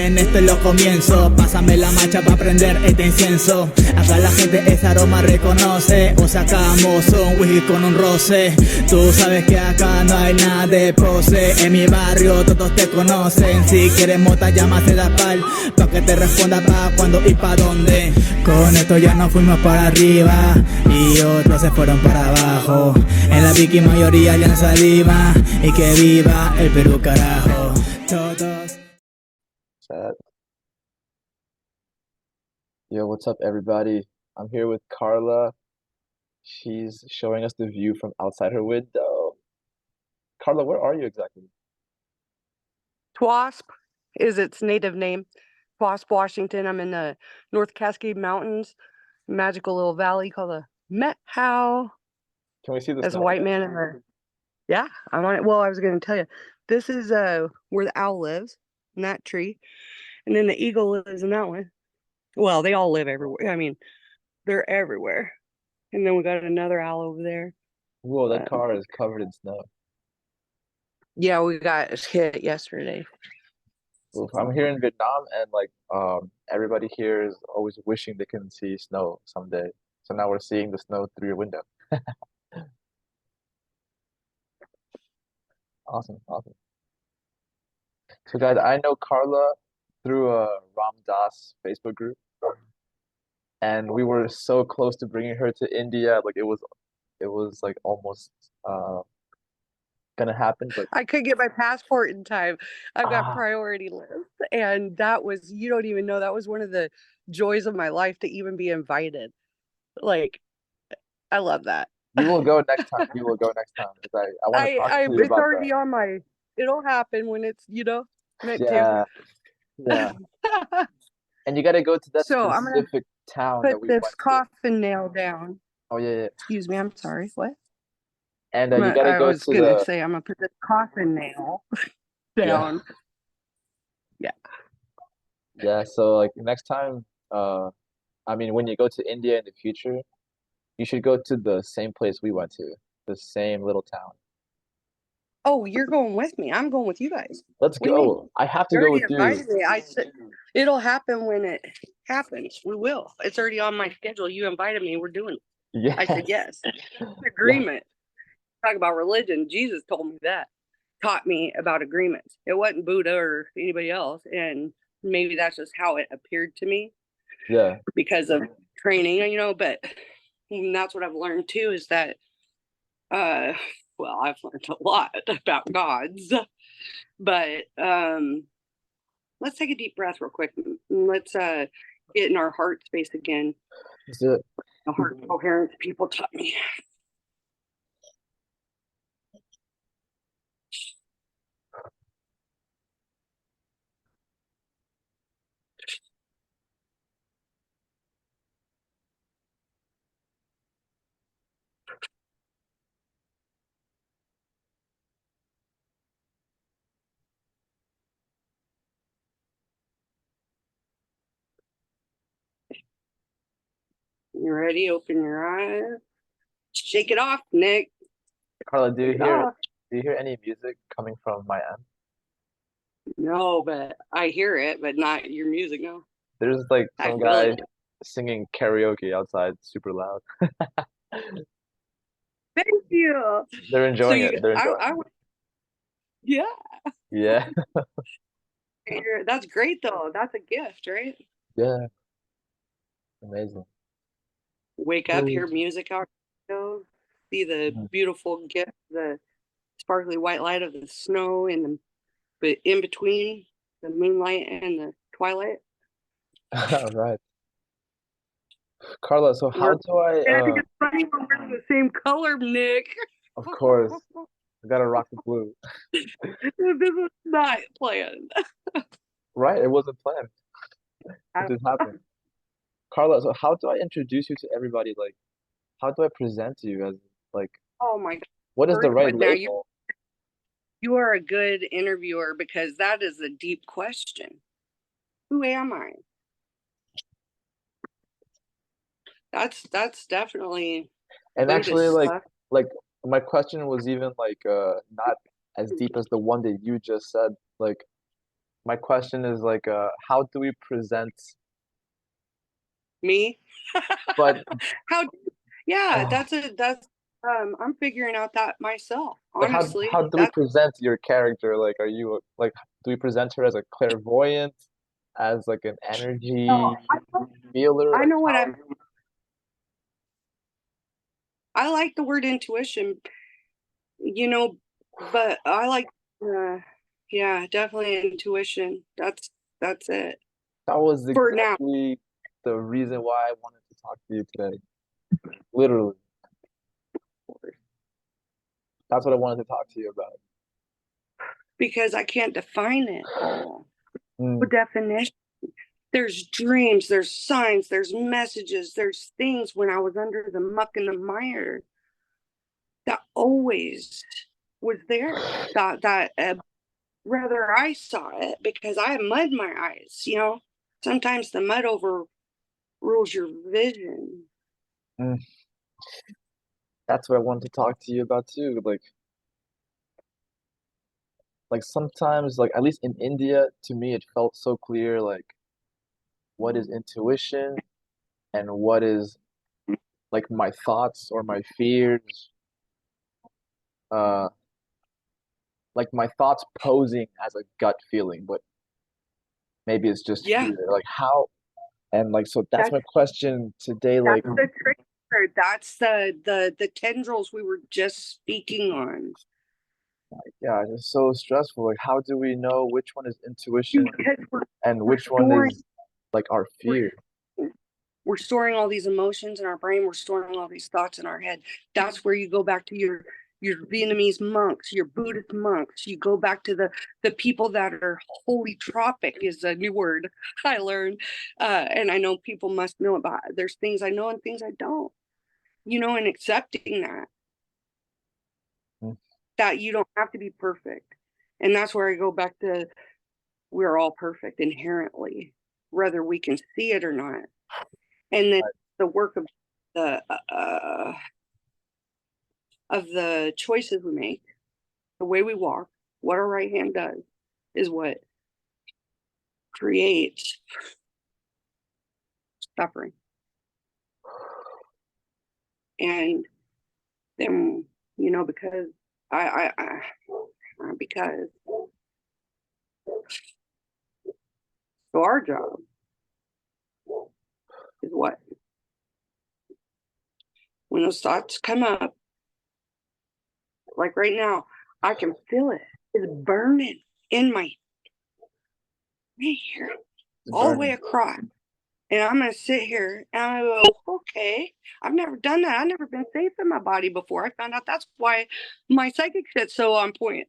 bien, esto es lo comienzo. Pásame la marcha para prender este incienso. Acá la gente ese aroma reconoce. O sacamos un whisky con un roce. Tú sabes que acá no hay nada de pose. En mi barrio todos te conocen. Si quieres mota llámase la pal, pa' que te responda pa' cuándo y pa' dónde. Con esto ya nos fuimos para arriba y otros se fueron para abajo. En la Vicky mayoría ya no saliva. Y que viva el Perú, carajo. Todos. Chat. Yo, what's up, everybody? I'm here with Carla. She's showing us the view from outside her window. Carla, where are you exactly? Twasp is its native name. Twasp, Washington. I'm in the North Cascade Mountains, magical little valley called the Met How. Can we see the As a snow? white man in the yeah, I'm on it. Well, I was going to tell you, this is where the owl lives in that tree, and then the eagle lives in that one. Well, they all live everywhere. I mean, they're everywhere. And then we got another owl over there. Whoa, that car is covered in snow. Yeah, we got hit yesterday. Oof, I'm here in Vietnam, and everybody here is always wishing they can see snow someday. So now we're seeing the snow through your window. Awesome, awesome. So guys, I know Carla through a Ram Dass Facebook group, and we were so close to bringing her to India. Like it was like almost gonna happen, but I could get my passport in time. I've got ah, priority list. And that was, you don't even know, that was one of the joys of my life to even be invited. Like, I love that. you will go next time. You will go next time because I want to talk to you It's about already that. on my, it'll happen when it's, meant Yeah, yeah. to. And you got to go to that So I'm gonna specific town that put we this went to. coffin nail down. Oh yeah, yeah. Excuse me, I'm sorry. What? And you got to I go was to gonna the say I'm gonna put this coffin nail yeah, down. Yeah. yeah. So like next time, I mean, when you go to India in the future, you should go to the same place we went to, the same little town. Oh, you're going with me. I'm going with you guys. Let's What do you mean? go. I have to You go already with you. invited me. I said it'll happen when it happens. We will. It's already on my schedule. You invited me. We're doing it. I said Yes. yes. Yeah. Agreement. Talk about religion. Jesus told me that. Taught me about agreements. It wasn't Buddha or anybody else. And maybe that's just how it appeared to me Yeah. because of training, but that's what I've learned too is that well, I've learned a lot about gods. But let's take a deep breath real quick. Let's get in our heart space again. Let's do it. The heart coherence people taught me. You ready? Open your eyes. Shake it off, Nick. Carla, Shake it off. do you hear any music coming from my end? No, but I hear it, but not your music. No, There's like I some feel guy it. singing karaoke outside, super loud. Thank you. They're So enjoying it. They're enjoying it. Yeah. Yeah. That's great though. That's a gift, right? Yeah. Amazing. Wake up, hear Ooh. music out, see the Mhm. beautiful gift, the sparkly white light of the snow, and but in between the moonlight and the twilight. All right. Carla, so how do And I think I it's funny when we're the same color, Nick. of course I gotta rock the blue. This was not planned. Right, it wasn't planned. It just happened. Carla, so how do I introduce you to everybody? Like, how do I present you as like Oh my God. what is the First, right but now label? you are a good interviewer because that is a deep question. Who am I? That's definitely And good actually stuff. like my question was even like not as deep as the one that you just said. Like my question is like, how do we present? Me? But How? Yeah, uh, that's I'm figuring out that myself, like, how honestly. do we That's present your character? Like, are you like, do we present her as a clairvoyant, as like an no, energy feeler? I Like, know what how? I like the word intuition, you know, but I like uh yeah, definitely intuition. That's it. That was For now. exactly the reason why I wanted to talk to you today. Literally, that's what I wanted to talk to you about. Because I can't define it all. Mm, For definition. There's dreams, there's signs, there's messages, there's things when I was under the muck and the mire that always was there. That whether I saw it because I have mud in my eyes, you know. Sometimes the mud overrules your vision. mm. That's what I wanted to talk to you about too. Like sometimes, like at least in India, to me, it felt so clear. Like what is intuition and what is like my thoughts or my fears. Uh, like my thoughts posing as a gut feeling, but maybe it's just Yeah, fear. Like how and like so that's that's my question today. Like that's the trick word. That's the tendrils we were just speaking on. yeah, it's so stressful. Like how do we know which one is intuition Because and we're which one storing is like our we're fear? we're storing all these emotions in our brain. We're storing all these thoughts in our head. That's where you go back to your Vietnamese monks, your Buddhist monks. You go back to the people that are holy tropic is a new word I learned, and I know people must know about. There's things I know and things I don't. You know, and accepting Mm, that you don't have to be perfect, and that's where I go back to we're all perfect inherently, whether we can see it or not. And then the work the uh, of the choices we make, the way we walk, what our right hand does, is what creates suffering. And then, you know, because because so our job is what when those thoughts come up, like right now, I can feel it. It's burning in my right here, it's all the way burning. across. And I'm gonna sit here and I go, okay, I've never done that. I've never been safe in my body before. I found out that's why my psychic shit's so on point.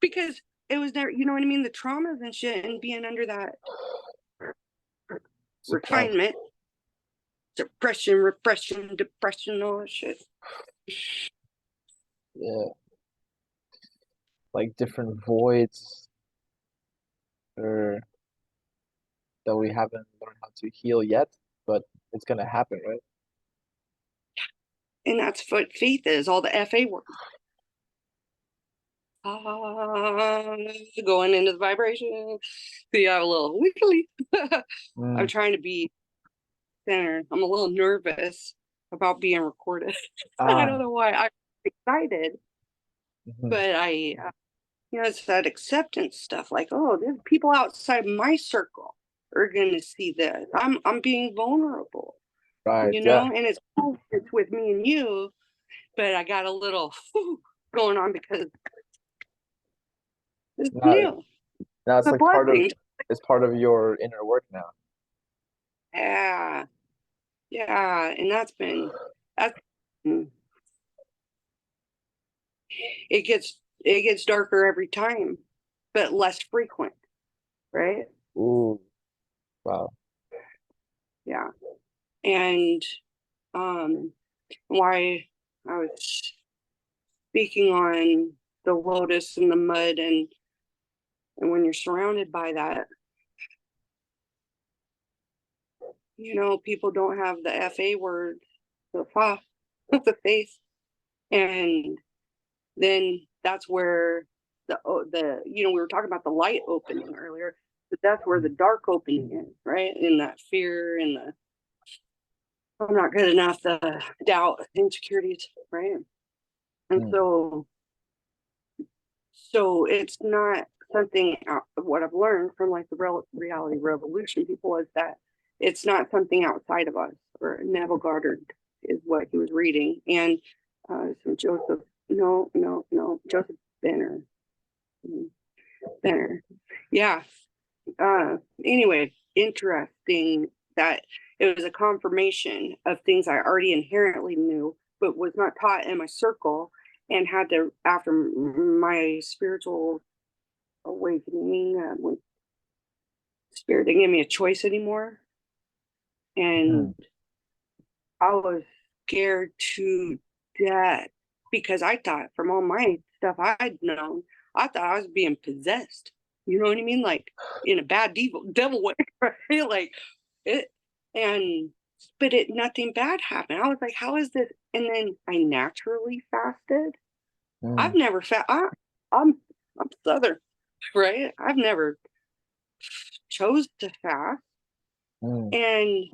Because it was there, you know what I mean? The traumas and shit and being under that Suppressed. refinement, suppression, repression, depression, all that shit. Yeah, like different voids or that we haven't learned how to heal yet, but it's gonna happen, right? And that's what faith is, all the FA work. Going into the vibration. See, I'm a little wiggly. I'm Mm. trying to be centered. I'm a little nervous about being recorded. I Ah, don't know why. I'm excited, mhm. but you know, it's that acceptance stuff. Like, oh, there's people outside my circle are gonna see this. I'm being vulnerable, Right, you yeah. know, and it's cool. It's with me and you, but I got a little going on because it's Now, new. now It's it's a like part of blessing. it's part of your inner work now. Yeah, yeah, and that's it gets darker every time, but less frequent, right? Ooh, wow. Yeah. And um why I was speaking on the lotus and the mud and when you're surrounded by that, you know, people don't have the FA word, the fa, the faith. And then that's where we were talking about the light opening earlier, but that's where the dark opening is, right? In that fear and the I'm not good enough, the doubt, insecurities, right? And so it's not something what I've learned from like the reality revolution people is that it's not something outside of us. Or Neville Goddard is what he was reading, and so Joseph Benner, yeah. Anyway, interesting that it was a confirmation of things I already inherently knew, but was not taught in my circle, and had to after my spiritual awakening when spirit didn't give me a choice anymore, and I was scared to death because I thought from all my stuff I'd known, I thought I was being possessed. You know what I mean? Like in a bad devil way, right? Like it, and but nothing bad happened. I was like, how is this? And then I naturally fasted. I've never I'm Southern, right? I've never chose to fast, and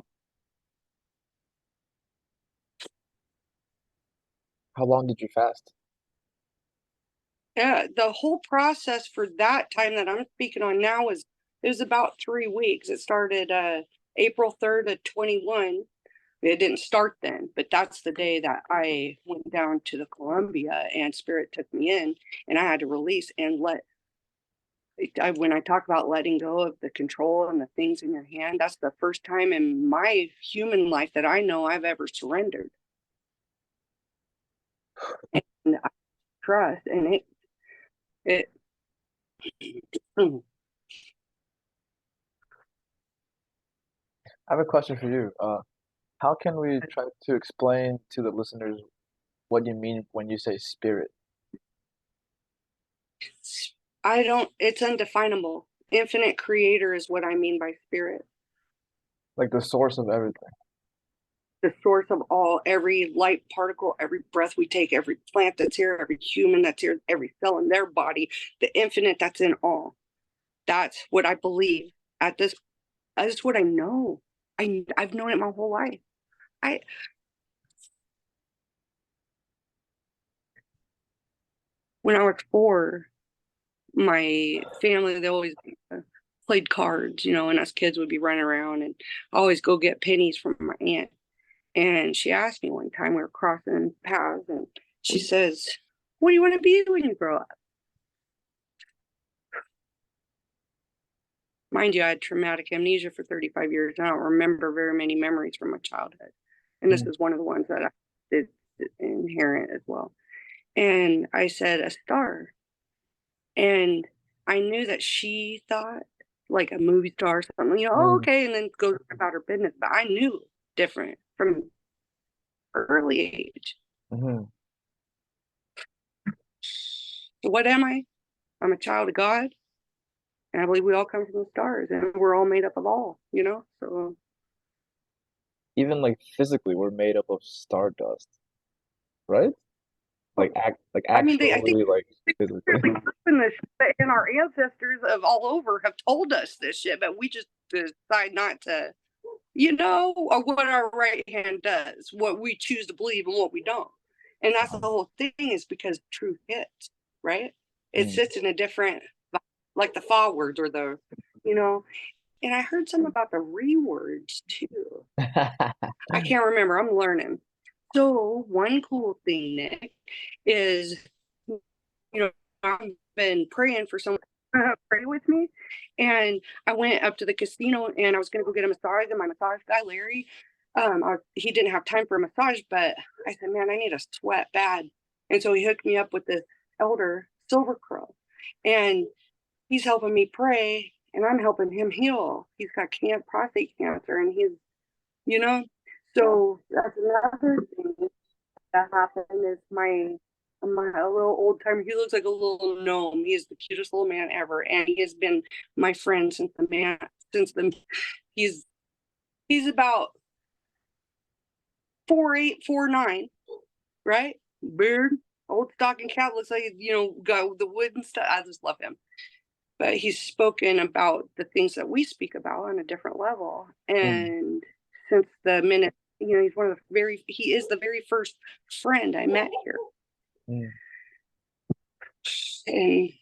How long did you fast? yeah, the whole process for that time that I'm speaking on now it was about 3 weeks. It started April 3rd of 21. It didn't start then, but that's the day that I went down to the Columbia and Spirit took me in, and I had to release and when I talk about letting go of the control and the things in your hand, that's the first time in my human life that I know I've ever surrendered. And I trust, and it I have a question for you. How can we try to explain to the listeners what you mean when you say spirit? it's undefinable. Infinite creator is what I mean by spirit. Like the source of everything. The source of every light particle, every breath we take, every plant that's here, every human that's here, every cell in their body, the infinite that's in all. That's what I believe that's what I know. I've known it my whole life. When I was 4, my family, they always played cards, and us kids would be running around, and I always go get pennies from my aunt. And she asked me one time, we were crossing paths, and she says, "What do you want to be when you grow up?" Mind you, I had traumatic amnesia for 35 years, and I don't remember very many memories from my childhood. And this is one of the ones that I did inherent as well. And I said, "A star." And I knew that she thought like a movie star or something, okay, and then goes about her business. But I knew different from early age. So what am I? I'm a child of God. And I believe we all come from the stars, and we're all made up of all, so. Even like physically, we're made up of stardust, right? Like I mean, I think actually, like physically. and our ancestors of all over have told us this shit, but we just decide not to, or what our right hand does, what we choose to believe and what we don't. And that's the whole thing, is because truth hits, right? It sits in a different, like the fa words or the, and I heard something about the re words too. I can't remember. I'm learning. So one cool thing, Nick, is, I've been praying for someone to pray with me. And I went up to the casino and I was going to go get a massage. And my massage guy, Larry, he didn't have time for a massage, but I said, man, I need a sweat bad. And so he hooked me up with the elder Silver Crow. And he's helping me pray and I'm helping him heal. He's got prostate cancer, and he's, so that's another thing that happened is my little old timer. He looks like a little gnome. He's the cutest little man ever, and he has been my friend he's about 4'8", 4'9", right? Beard, old stock and cap, looks like, got the wood and stuff. I just love him. But he's spoken about the things that we speak about on a different level. And since the minute, he's he is the very first friend I met here. And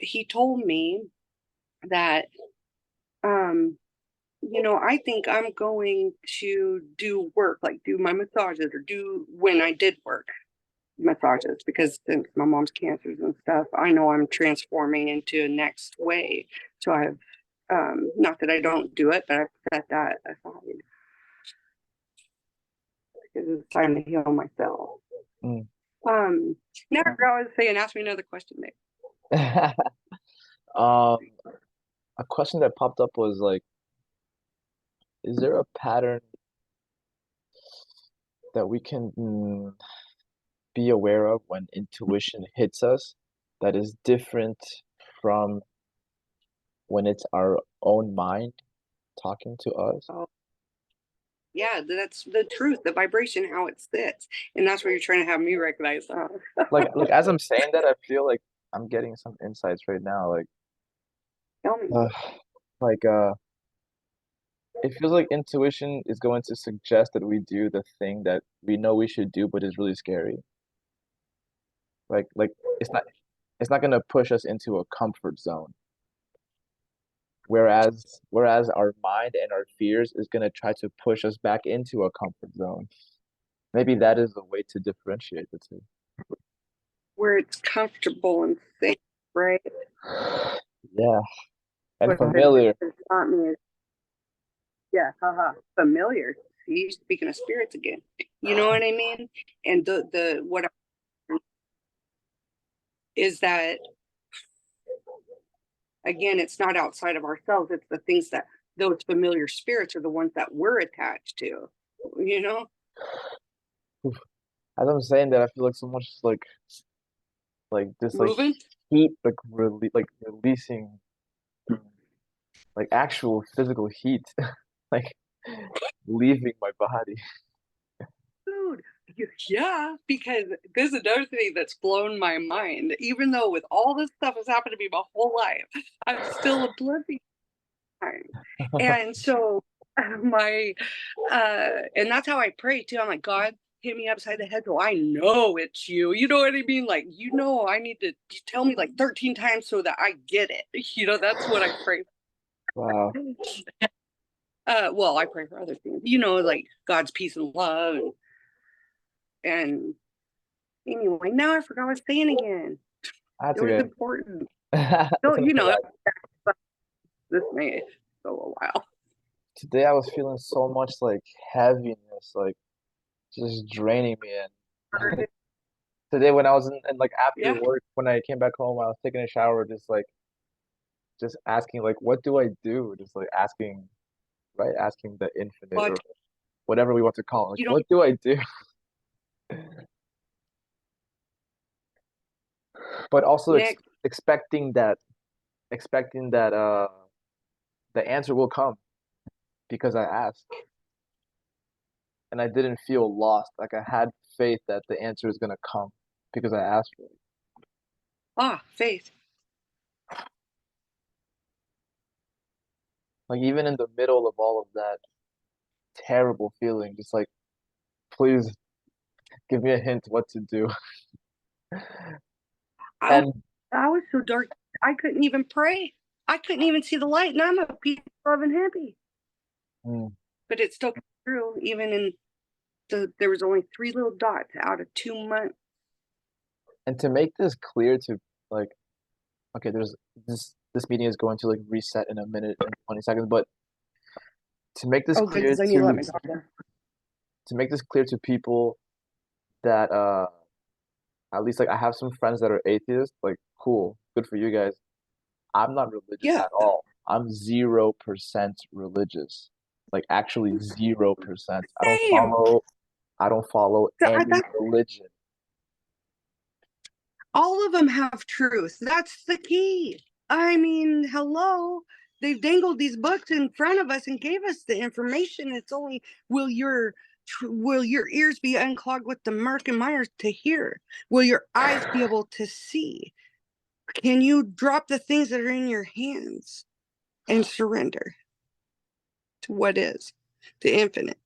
he told me that, I think I'm going to do work, like do my massages or when I did work massages, because since my mom's cancers and stuff, I know I'm transforming into a next way. So I've, not that I don't do it, but I've set that aside because it's time to heal myself. Now I was saying, ask me another question, Nick. A question that popped up was like, is there a pattern that we can be aware of when intuition hits us that is different from when it's our own mind talking to us? Oh, yeah, that's the truth, the vibration, how it sits. And that's what you're trying to have me recognize. Like as I'm saying that, I feel like I'm getting some insights right now. Like, Tell me. like it feels like intuition is going to suggest that we do the thing that we know we should do, but is really scary. Like it's not gonna push us into a comfort zone. Whereas our mind and our fears is gonna try to push us back into a comfort zone. Maybe that is the way to differentiate the two. Where it's comfortable and safe, right? Yeah. And But familiar. it's not me. Yeah, familiar. See, speaking of spirits again. You know what I mean? And the what is that, again, it's not outside of ourselves. It's the things that those familiar spirits are the ones that we're attached to. As I'm saying that, I feel like so much like this Moving. heat releasing like actual physical heat like leaving my body. Dude, yeah, because this is another thing that's blown my mind. Even though with all this stuff has happened to me my whole life, I'm still oblivious. And so my and that's how I pray too. I'm like, God, hit me upside the head so I know it's you. You know what I mean? Like, I need to tell me like 13 times so that I get it. That's what I pray Wow. well, I pray for other things, like God's peace and love. And anyway, now I forgot what I was saying again. That's It was okay. important. It's So, okay. this may go a while. Today I was feeling so much like heaviness, like just draining me. And today when I was in like after work, when I came back home, I was taking a shower, just asking like, what do I do? Just like asking, right? Asking the infinite or whatever we want to call it. Like, what do I do? But also expecting that the answer will come because I asked. And I didn't feel lost. Like I had faith that the answer is gonna come because I asked for it. Faith. Like even in the middle of all of that terrible feeling, just like, please give me a hint what to do. And I was so dark, I couldn't even pray. I couldn't even see the light, and I'm a peace, love, and happy. But it still came through, even in there was only 3 little dots out of 2 months. And to make this clear to like, okay, there's this meeting is going to like reset in a minute and 20 seconds, but to make this clear to make this clear to people that at least like I have some friends that are atheists, like cool, good for you guys. I'm not religious at all. I'm 0% religious. Like actually 0%. I don't follow any religion. All of them have truth. That's the key. I mean, hello. They've dangled these books in front of us and gave us the information. It's only, will your Will your ears be unclogged with the Merck and Myers to hear? Will your eyes be able to see? Can you drop the things that are in your hands and surrender to what is, the infinite?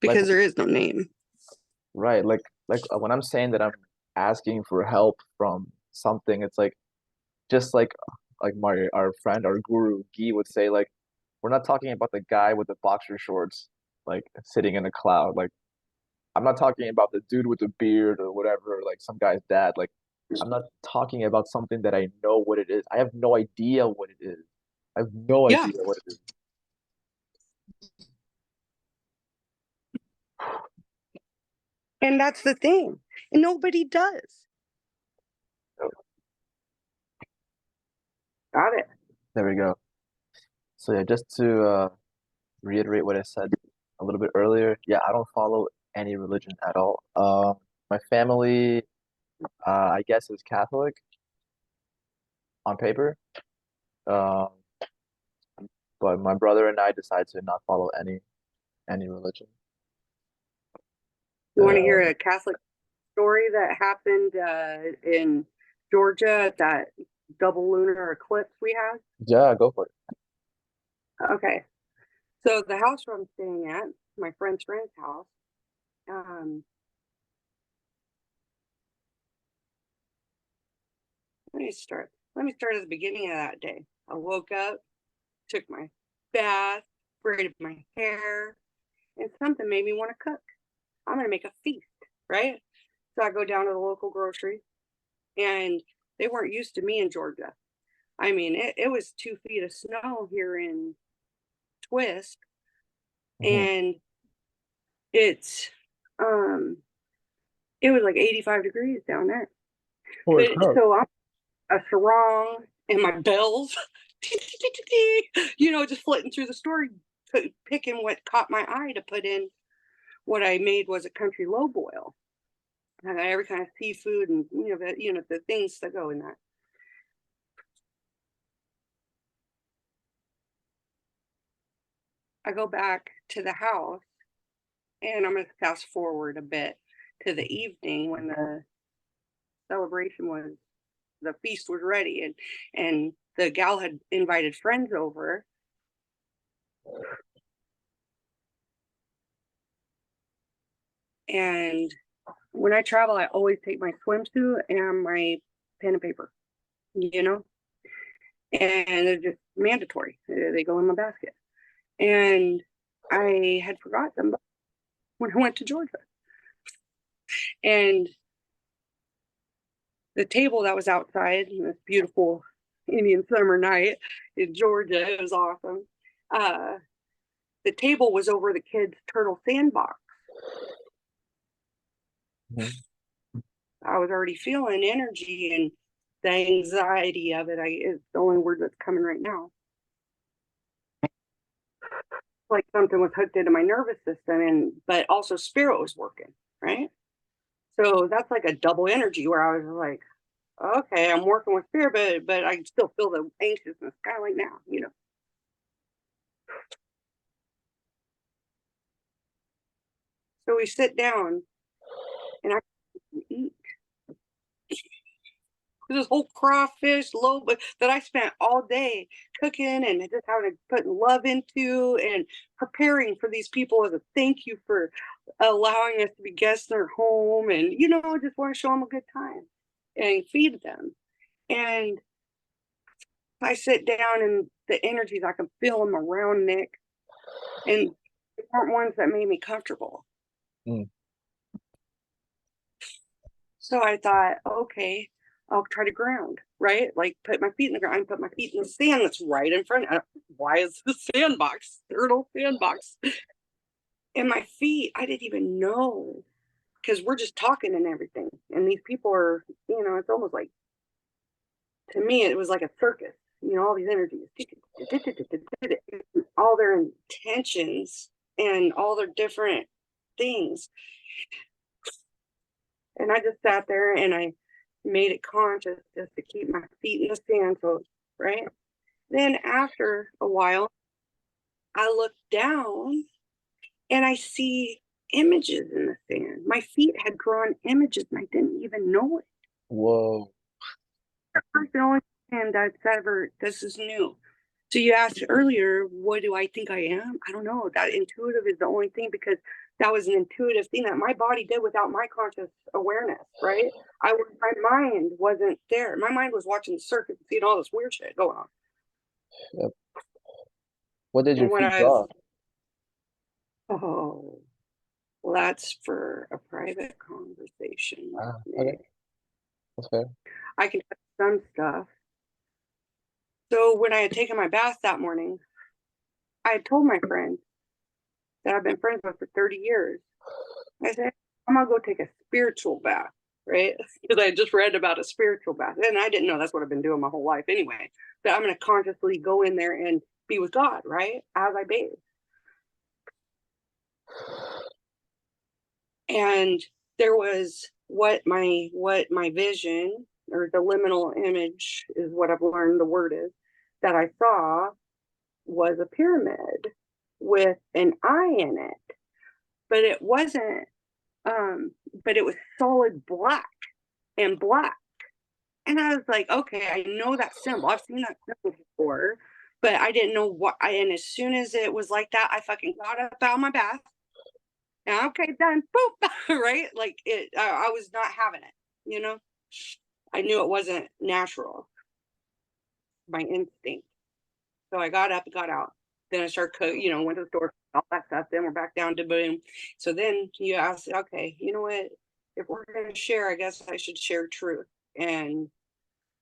Because there is no name. Right. Like when I'm saying that I'm asking for help from something, it's like just like our friend, our guru Guy would say, like, we're not talking about the guy with the boxer shorts, like sitting in a cloud. Like, I'm not talking about the dude with the beard or whatever, like some guy's dad. Like, I'm not talking about something that I know what it is. I have no idea what it is. I have no Yeah. idea what it is. And that's the thing. And nobody does. Got it. There we go. So yeah, just to reiterate what I said a little bit earlier, yeah, I don't follow any religion at all. My family, I guess, is Catholic on paper. Um, but my brother and I decided to not follow any religion. You want to hear a Catholic story that happened in Georgia at that double lunar eclipse we had? Yeah, go for it. Okay. So the house where I'm staying at, my friend's house, um, let me start at the beginning of that day. I woke up, took my bath, braided my hair, and something made me want to cook. I'm going to make a feast, right? So I go down to the local grocery, and they weren't used to me in Georgia. I mean, it was 2 feet of snow here in Twisk, and it's it was like 85 degrees down there. So I'm a sarong and my bells, just flitting through the store, picking what caught my eye to put in. What I made was a country low boil. I got every kind of seafood and the things that go in that. I go back to the house, and I'm going to fast forward a bit to the evening when the feast was ready, and the gal had invited friends over. And when I travel, I always take my swimsuit and my pen and paper, and they're just mandatory. They go in my basket. And I had forgot them when I went to Georgia. And the table that was outside on this beautiful Indian summer night in Georgia, it was awesome. The table was over the kids' turtle sandbox. Mm-hmm. I was already feeling energy, and the anxiety of it is the only word that's coming right now. Like something was hooked into my nervous system, but also spirit was working, right? So that's like a double energy where I was like, okay, I'm working with spirit, but I still feel the anxiousness kind of like now. So we sit down, and I eat this whole crawfish lobe that I spent all day cooking and just having to put love into and preparing for these people as a thank you for allowing us to be guests in their home, and just want to show them a good time and feed them. And I sit down, and the energies, I can feel them around Nick, and they weren't ones that made me comfortable. So I thought, okay, I'll try to ground, right? Like put my feet in the ground, put my feet in the sand that's right in front. Why is the sandbox, turtle sandbox? And my feet, I didn't even know, because we're just talking and everything. And these people are, it's almost like, to me, it was like a circus, all these energies, all their intentions and all their different things. And I just sat there, and I made it conscious just to keep my feet in the sand. So, right. Then after a while, I look down, and I see images in the sand. My feet had drawn images and I didn't even know it. Whoa. The first and only time this is new. So you asked earlier, what do I think I am? I don't know. That intuitive is the only thing, because that was an intuitive thing that my body did without my conscious awareness, right? My mind wasn't there. My mind was watching the circuit and seeing all this weird shit going on. Yep. What did your And when feet I draw? well, that's for a private conversation. Okay. That's fair. I can touch some stuff. So when I had taken my bath that morning, I had told my friend that I've been friends with for 30 years. I said, I'm gonna go take a spiritual bath, right? Because I had just read about a spiritual bath. And I didn't know that's what I've been doing my whole life anyway. That I'm gonna consciously go in there and be with God, right? As I bathe. And there was what my vision, or the liminal image is what I've learned the word is, that I saw was a pyramid with an eye in it. But it wasn't but it was solid black. And I was like, okay, I know that symbol. I've seen that symbol before, but I didn't know what and as soon as it was like that, I fucking got up out of my bath. And okay, done. Boop. Right? Like I was not having it. I knew it wasn't natural. My instinct. So I got up and got out. Then I started went to the store, all that stuff. Then we're back down to boom. So then you ask, okay, you know what? If we're gonna share, I guess I should share truth. And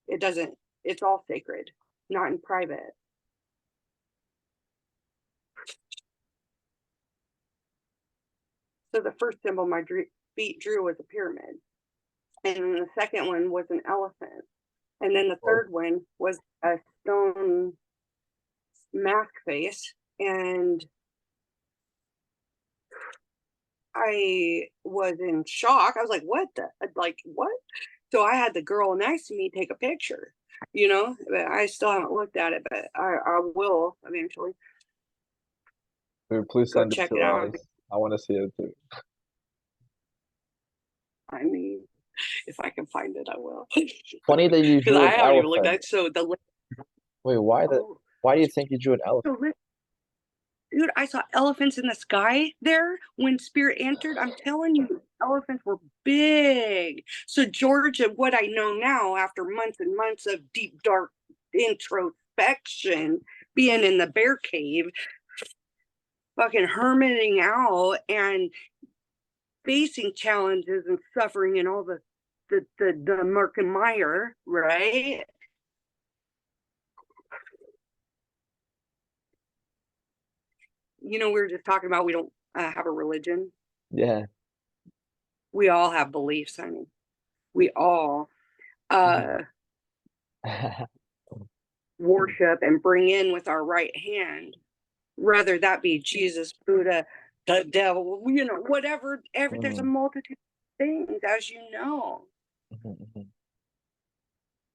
it's all sacred, not in private. So the first symbol my feet drew was a pyramid. And then the second one was an elephant. And then the third one was a stone mask face. And I was in shock. I was like, what? So I had the girl next to me take a picture, but I still haven't looked at it, but I will eventually. Please Go send it check to it out. us. I want to see it too. I mean, if I can find it, I will. Funny that you Because drew I an haven't even looked at elephant. it. So Wait, why do you think you drew an elephant? dude, I saw elephants in the sky there when Spirit entered. I'm telling you, elephants were big. So Georgia, what I know now after months and months of deep, dark introspection, being in the bear cave, fucking hermiting out and facing challenges and suffering and all the murk and mire, right? We were just talking about we don't have a religion. Yeah. We all have beliefs, honey. We all worship and bring in with our right hand, whether that be Jesus, Buddha, the devil, whatever. There's a multitude of things, as you know.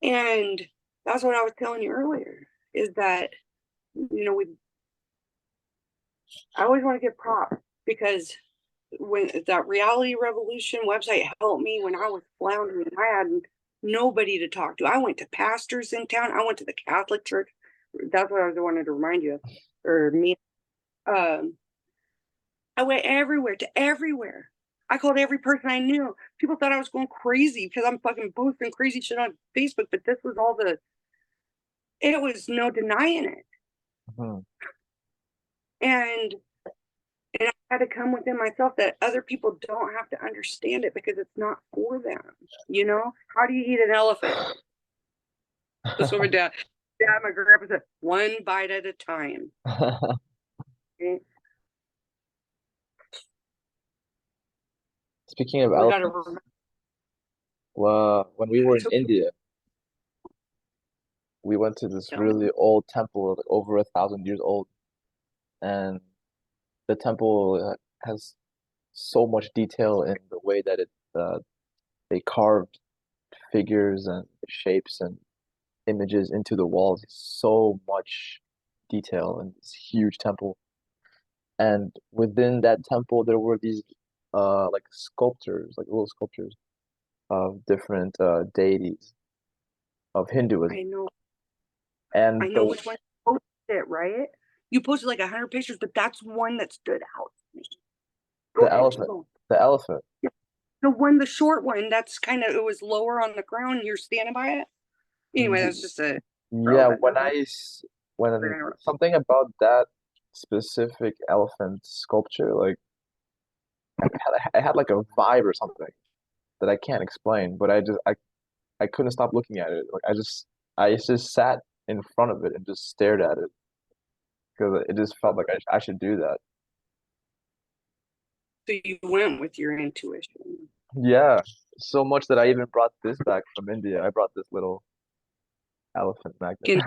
And that's what I was telling you earlier, is that, I always want to give props, because when that Reality Revolution website helped me when I was floundering, I had nobody to talk to. I went to pastors in town. I went to the Catholic Church. That's what I wanted to remind you of, or me. I went everywhere to everywhere. I called every person I knew. People thought I was going crazy because I'm fucking posting crazy shit on Facebook, but this was it was no denying it. And I had to come within myself that other people don't have to understand it because it's not for them. How do you eat an elephant? That's what my dad, my grandpa said, one bite at a time. Okay? Speaking of elephants, when we were in India, we went to this really old temple, like over 1,000 years old, and the temple has so much detail in the way that they carved figures and shapes and images into the walls. So much detail in this huge temple. And within that temple, there were these like sculptures, like little sculptures of different deities of Hinduism. I And know which one you posted it, right? You posted like 100 pictures, but that's one that stood out to me. Go the ahead, elephant, the elephant. the short one, that's kind of, it was lower on the ground. You're standing by it. Anyway, that's just a Yeah, relevant. when something about that specific elephant sculpture, like I had like a vibe or something that I can't explain, but I couldn't stop looking at it. Like I just sat in front of it and just stared at it because it just felt like I should do that. So you went with your intuition. Yeah, so much that I even brought this back from India. I brought this little elephant magnet. Again,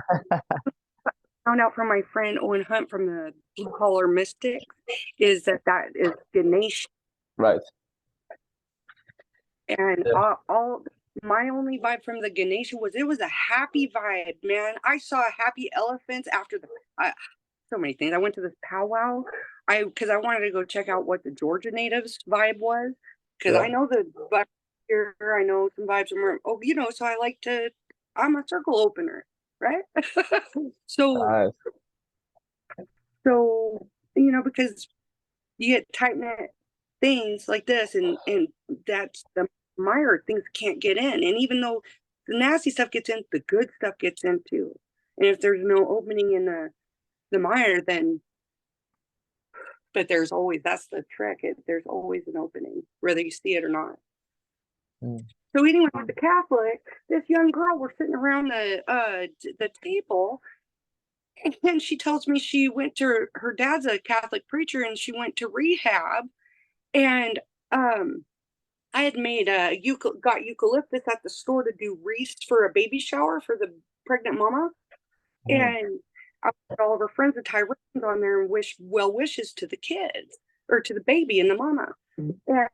found out from my friend Owen Hunt from the Blue Collar Mystics is that is Ganesh. Right. And Yeah. all my only vibe from the Ganesha was it was a happy vibe, man. I saw happy elephants after so many things. I went to this powwow. Because I wanted to go check out what the Georgia natives vibe was. Because I know the vibe here, I know some vibes from so I'm a circle opener, right? so Nice. because you get tight knit things like this, and that's the mire, things can't get in. And even though the nasty stuff gets in, the good stuff gets in too. And if there's no opening in the mire, then but that's the trick. There's always an opening, whether you see it or not. So anyway, with the Catholic, this young girl, we're sitting around the table, and she tells me she went to her dad's a Catholic preacher, and she went to rehab, and I had made got eucalyptus at the store to do wreaths for a baby shower for the pregnant mama, and I put all of her friends with tie ribbons on there and wish well wishes to the kids or to the baby and the mama. And that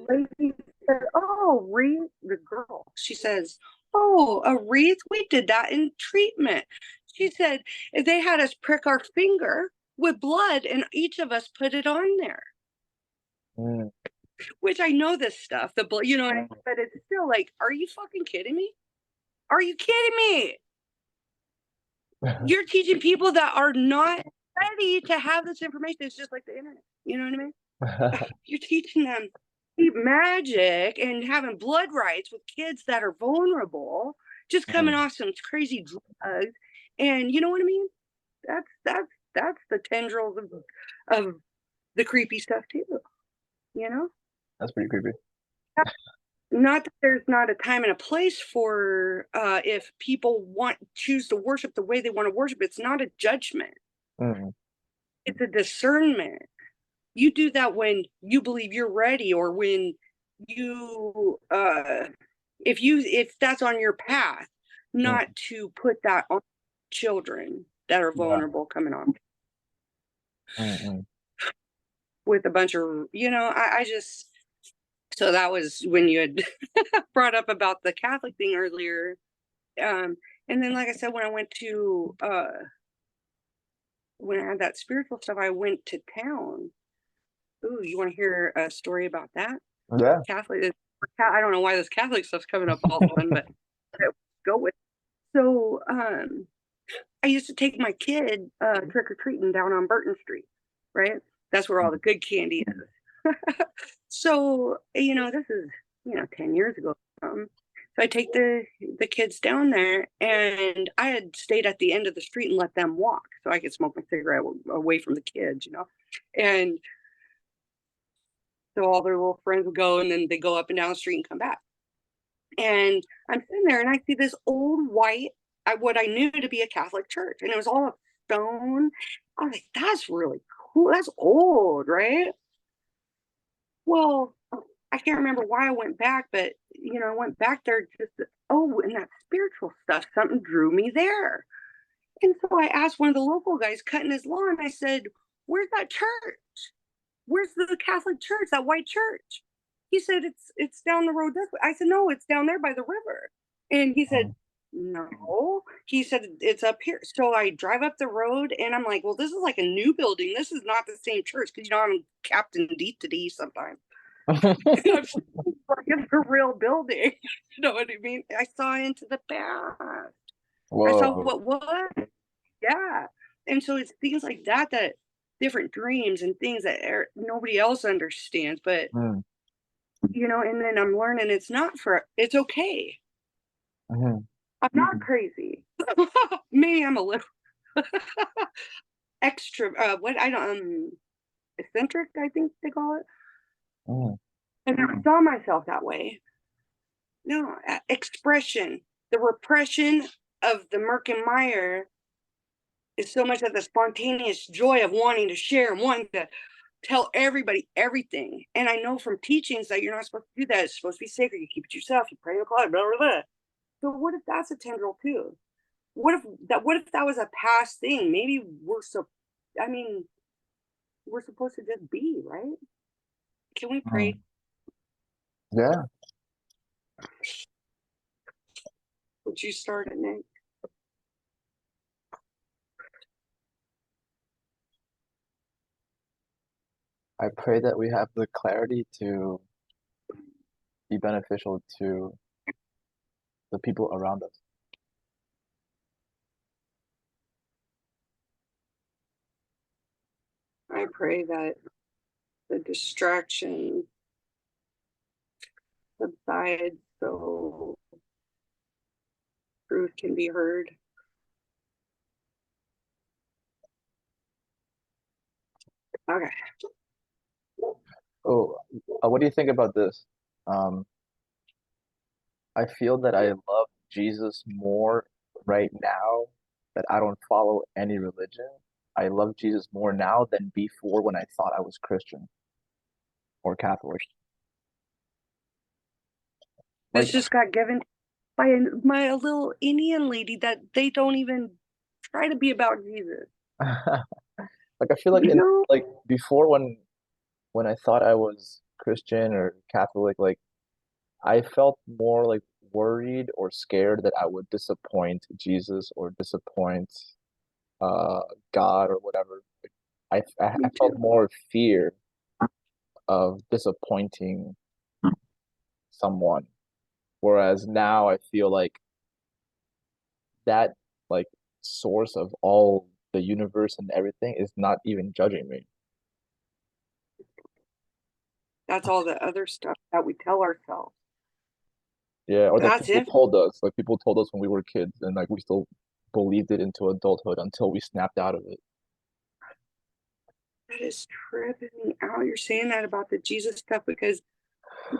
lady said, "Oh, wreath," the girl. She says, "Oh, a wreath? We did that in treatment." She said they had us prick our finger with blood, and each of us put it on there. Which I know this stuff, the blood, but it's still like, are you fucking kidding me? Are you kidding me? You're teaching people that are not ready to have this information. It's just like the internet. You know what I mean? You're teaching them magic and having blood rights with kids that are vulnerable, just coming off some crazy drugs. And you know what I mean? That's the tendrils of the creepy stuff too. That's pretty creepy. Not that there's not a time and a place for if people choose to worship the way they want to worship. It's not a judgment. It's a discernment. You do that when you believe you're ready, or when you if that's on your path, not to put that on children that are vulnerable coming on with a bunch of I just. So that was when you had brought up about the Catholic thing earlier. And then, like I said, when I went to, when I had that spiritual stuff, I went to town. Ooh, you want to hear a story about that? Yeah. Catholic. I don't know why this Catholic stuff's coming up all of a sudden, but go with it. So I used to take my kid trick-or-treating down on Burton Street, right? That's where all the good candy is. So, this is, 10 years ago. So I take the kids down there, and I had stayed at the end of the street and let them walk so I could smoke my cigarette away from the kids, And so all their little friends would go, and then they go up and down the street and come back. And I'm sitting there, and I see this old white, what I knew to be a Catholic church, and it was all stone. I was like, that's really cool. That's old, right? Well, I can't remember why I went back, but I went back there and that spiritual stuff, something drew me there. And so I asked one of the local guys cutting his lawn, I said, "Where's that church? Where's the Catholic church, that white church?" He said, it's down the road this way. I said, "No, it's down there by the river." And he said, No, he said it's up here. So I drive up the road and I'm like, well, this is like a new building. This is not the same church because I'm Captain D sometimes. Like it's a real building. You know what I mean? I saw into the past. I saw Whoa. what was. Yeah. And so it's things like that that different dreams and things that nobody else understands. But, Mm. And then I'm learning it's okay. Mm-hmm. I'm not crazy. Maybe I'm a little extra, eccentric, I think they call it. Mm. I never saw myself that way. No, expression, the repression of the Merck and Meyer is so much of the spontaneous joy of wanting to share and wanting to tell everybody everything. And I know from teachings that you're not supposed to do that. It's supposed to be sacred. You keep it to yourself. You pray in the closet. Blah blah blah. So what if that's a tendril too? What if that was a past thing? Maybe we're supposed to just be, right? Can we pray? Yeah. Would you start it, Nick? I pray that we have the clarity to be beneficial to the people around us. I pray that the distraction subsides so truth can be heard. Okay. Oh, what do you think about this? Um, I feel that I love Jesus more right now that I don't follow any religion. I love Jesus more now than before when I thought I was Christian or Catholic. This Like, just got given by my little Indian lady that they don't even try to be about Jesus. like I feel like You know? like before when I thought I was Christian or Catholic, like I felt more like worried or scared that I would disappoint Jesus or disappoint uh God or whatever. I Me felt too. more fear of disappointing someone. Whereas now I feel like that like source of all the universe and everything is not even judging me. That's all the other stuff that we tell ourselves. Yeah, or that That's people it. told us, like people told us when we were kids, and like we still believed it into adulthood until we snapped out of it. That is tripping me out. You're saying that about the Jesus stuff because,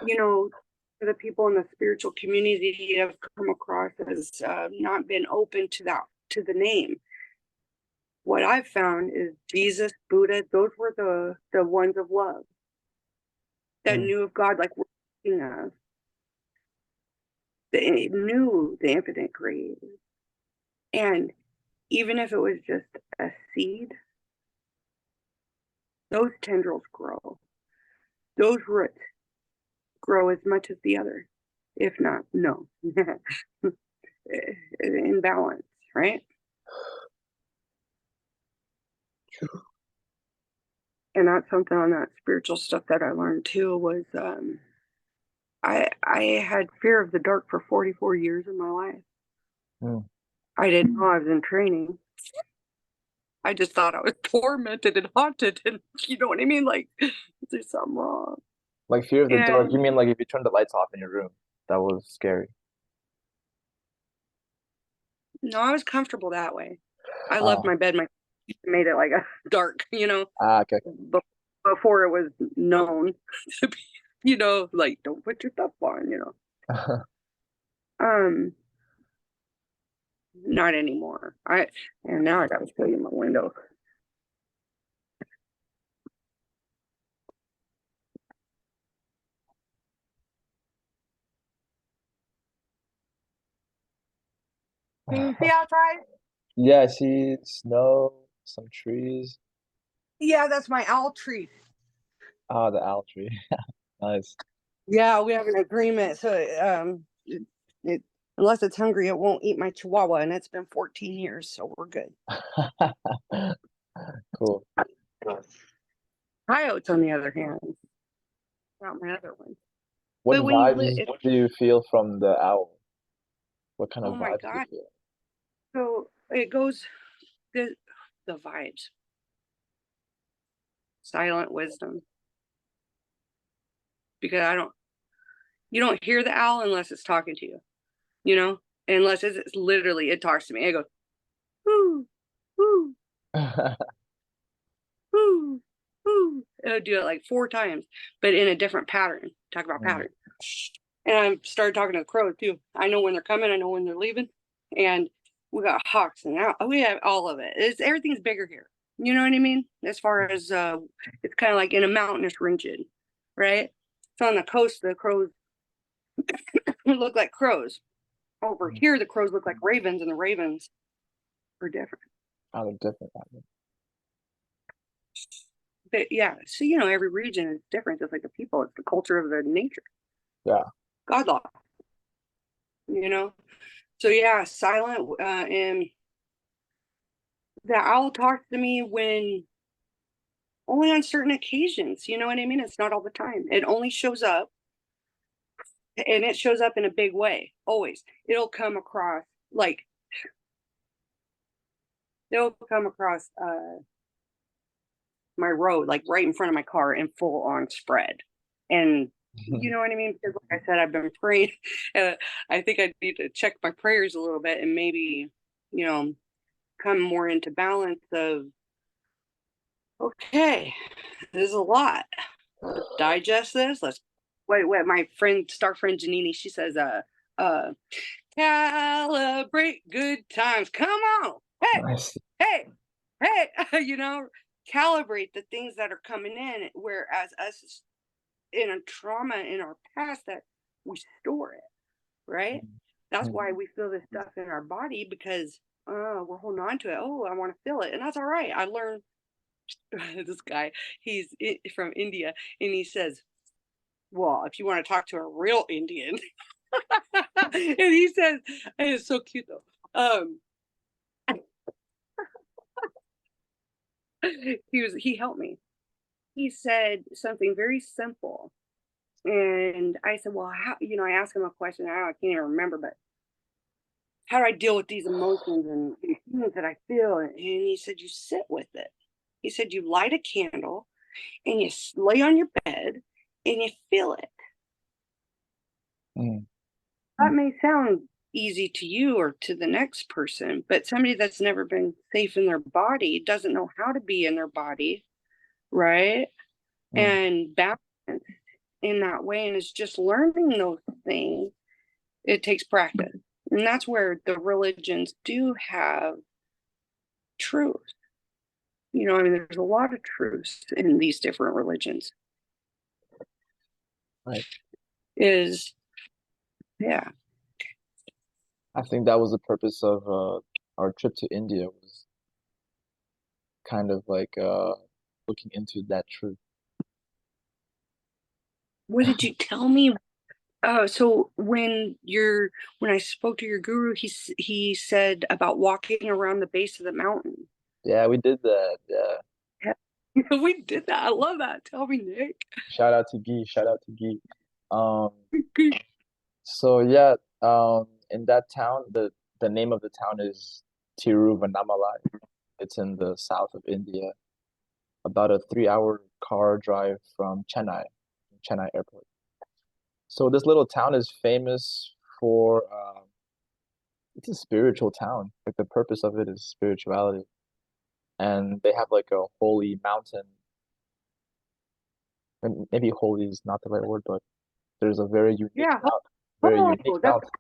you know, the people in the spiritual community have come across as not been open to the name. What I've found is Jesus, Buddha, those were the ones of love that Mm. knew of God, like we're speaking of. They knew the infinite creator. And even if it was just a seed, those tendrils grow. Those roots grow as much as the other, if not, no. In balance, right? And that's something on that spiritual stuff that I learned too was I had fear of the dark for 44 years of my life. Mm. I didn't know I was in training. I just thought I was tormented and haunted, and you know what I mean? Like, there's something wrong. Like fear of the dark. You And mean like if you turn the lights off in your room, that was scary. no, I was comfortable that way. I loved Oh, my bed. My made it like a dark, okay. before it was known to be, like don't put your stuff on. Um, not anymore. And now I gotta show you my window. Can you see outside? Yeah, I see snow, some trees. Yeah, that's my owl tree. Ah, the owl tree. Nice. Yeah, we have an agreement. So it Unless it's hungry, it won't eat my chihuahua, and it's been 14 years, so we're good. Cool. Coyotes, on the other hand, not my other one. What But when you live, vibes do you feel from the owl? What kind of oh my vibes do you God. feel? So it goes, the, the vibes, silent wisdom. Because you don't hear the owl unless it's talking to you, you know? Unless it's literally, it talks to me. It goes, whoo, whoo, whoo, whoo. It'll do it like 4 times, but in a different pattern. Talk about pattern. And I started talking to the crows too. I know when they're coming, I know when they're leaving. And we got hawks and we have all of it. Everything's bigger here. You know what I mean? As far as it's kind of like in a mountainous region, right? So on the coast, the crows look like crows. Over here, the crows look like ravens, and the ravens are different. Oh, they're different. But yeah, so every region is different, just like the people. It's the culture of the nature. Yeah. God law. So yeah, silent. And the owl talks to me when only on certain occasions. You know what I mean? It's not all the time. It only shows up, and it shows up in a big way. Always, it'll come across like they'll come across my road, like right in front of my car in full on spread. And you know what I mean? Because like I said, I've been praying. I think I need to check my prayers a little bit and maybe, come more into balance of, okay, this is a lot. Let's digest this. Let's wait, my star friend Janini, she says, calibrate good times. Come on. Hey, Nice. hey, calibrate the things that are coming in, whereas us in a trauma in our past that we store it, right? That's why we feel this stuff in our body, because we're holding on to it. Oh, I want to feel it. And that's all right. I learned this guy, he's from India, and he says, well, if you want to talk to a real Indian, and he says, it's so cute though. He helped me. He said something very simple. And I said, well, how, I asked him a question. I can't even remember, but how do I deal with these emotions and feelings that I feel? And he said, you sit with it. He said, you light a candle and you lay on your bed and you feel it. That may sound easy to you or to the next person, but somebody that's never been safe in their body doesn't know how to be in their body, right? And balance in that way. And it's just learning those things. It takes practice. And that's where the religions do have truth. There's a lot of truth in these different religions. Right. Yeah. I think that was the purpose of our trip to India, was kind of like looking into that truth. What did you tell me? So when I spoke to your guru, he said about walking around the base of the mountain. Yeah, we did that. Yeah. We did that. I love that. Tell me, Nick. Shout out to Guy. Shout out to Guy. So yeah, in that town, the name of the town is Tiruvannamalai. It's in the south of India, about a 3-hour car drive from Chennai Airport. So this little town is famous for it's a spiritual town. Like the purpose of it is spirituality. And they have like a holy mountain. And maybe holy is not the right word, but there's a very unique Yeah. very unique mountain.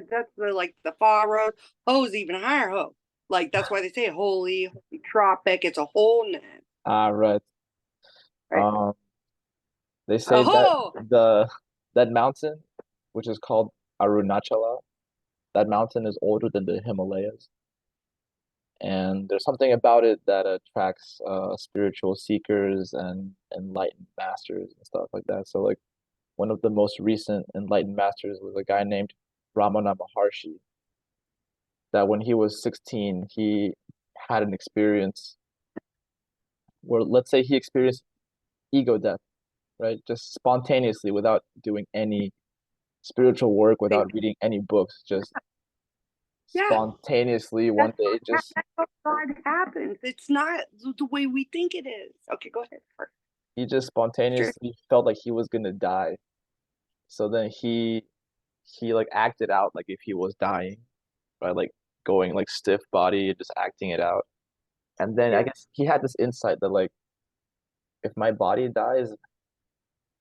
That's the far road. Ho's even higher ho. Like that's why they say holy tropic. It's a whole name. Right. Right. They say that mountain, which is called Arunachala, that mountain is older than the Himalayas. And there's something about it that attracts spiritual seekers and enlightened masters and stuff like that. So like one of the most recent enlightened masters was a guy named Ramana Maharshi. That when he was 16, he had an experience where, let's say, he experienced ego death, right? Just spontaneously, without doing any spiritual work, without reading any books, just Yeah. spontaneously one day, just That's what God happens. It's not the way we think it is. Okay, go ahead. he just Sure. spontaneously felt like he was gonna die. So then he like acted out like if he was dying by like going like stiff body and just acting it out. And then I Yeah. guess he had this insight that like if my body dies,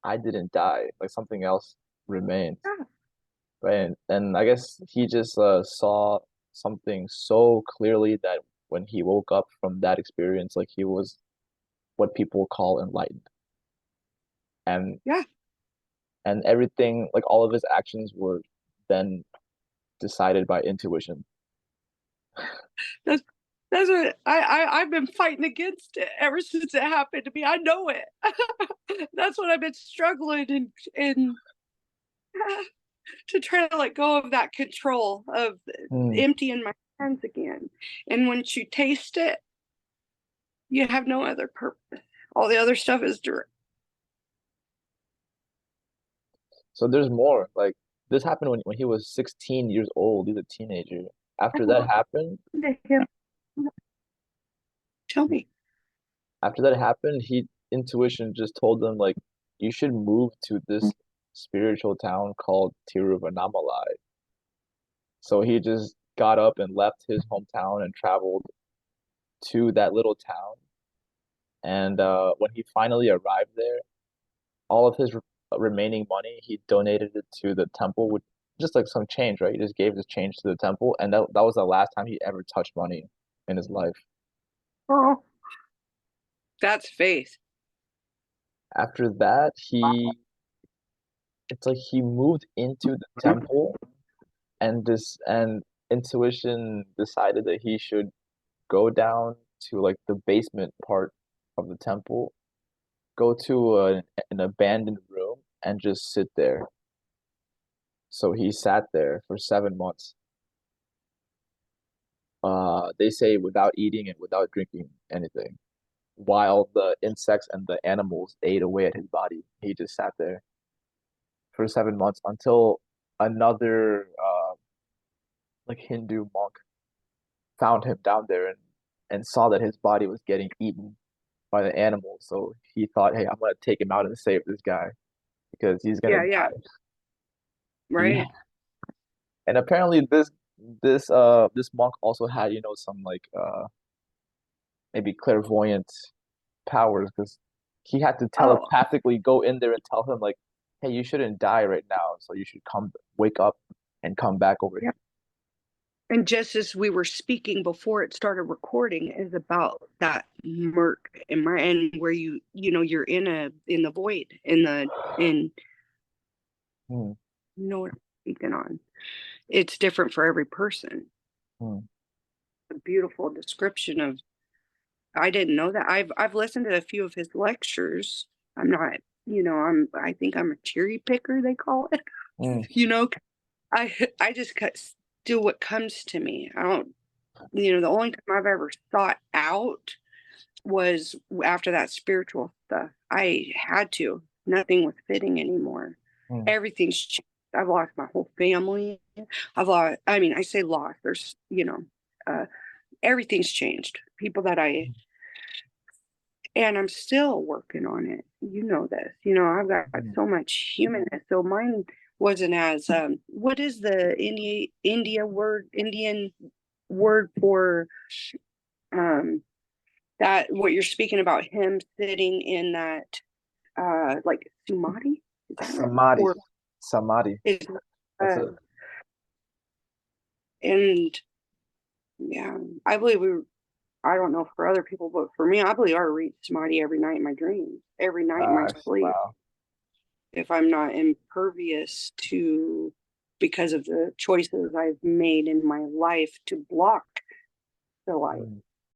I didn't die. Like something else remains. Yeah. Right. And I guess he just saw something so clearly that when he woke up from that experience, like he was what people call enlightened. And Yeah. and everything, like all of his actions were then decided by intuition. That's that's what I've been fighting against it ever since it happened to me. I know it. That's what I've been struggling and to try to let go of that control of Hmm. emptying my hands again. And once you taste it, you have no other purpose. All the other stuff is direct. So there's more. Like this happened when he was 16 years old. He's a teenager. After that happened, Tell me. after that happened, he intuition just told him like you should move to this spiritual town called Tiruvannamalai. So he just got up and left his hometown and traveled to that little town. And when he finally arrived there, all of his remaining money, he donated it to the temple with just like some change, right? He just gave his change to the temple, and that was the last time he ever touched money in his life. Oh, that's faith. After that, it's like he moved into the temple, and intuition decided that he should go down to like the basement part of the temple, go to an abandoned room, and just sit there. So he sat there for 7 months. They say without eating and without drinking anything, while the insects and the animals ate away at his body. He just sat there for 7 months until another like Hindu monk found him down there and saw that his body was getting eaten by the animals. So he thought, hey, I'm gonna take him out and save this guy because he's gonna Yeah. die. Right. And apparently this monk also had, some like maybe clairvoyant powers because he had to Oh, telepathically go in there and tell him like, hey, you shouldn't die right now, so you should wake up and come back over yeah. here. And just as we were speaking before it started recording is about that murk and where you're in the void in Hmm. you know what I'm speaking on. It's different for every person. Hmm. A beautiful description of I didn't know that. I've listened to a few of his lectures. I'm not, I think I'm a cherry picker, they call it. Hmm. You know, I just do what comes to me. I don't, the only time I've ever thought out was after that spiritual stuff. I had to. Nothing was fitting anymore. Hmm. Everything's changed. I've lost my whole family. I say lost. There's, uh, everything's changed. People that and I'm still working on it. You know this. I've got Hmm. so much humanness. So mine wasn't as what is the Indian word for um that what you're speaking about him sitting in that like samadhi? Is that right? Samadhi. Or Samadhi. is That's uh it. and yeah, I believe I don't know for other people, but for me, I believe I read samadhi every night in my dreams, every night in my Nice. sleep. Wow. If I'm not impervious to because of the choices I've made in my life to block the light. Hmm.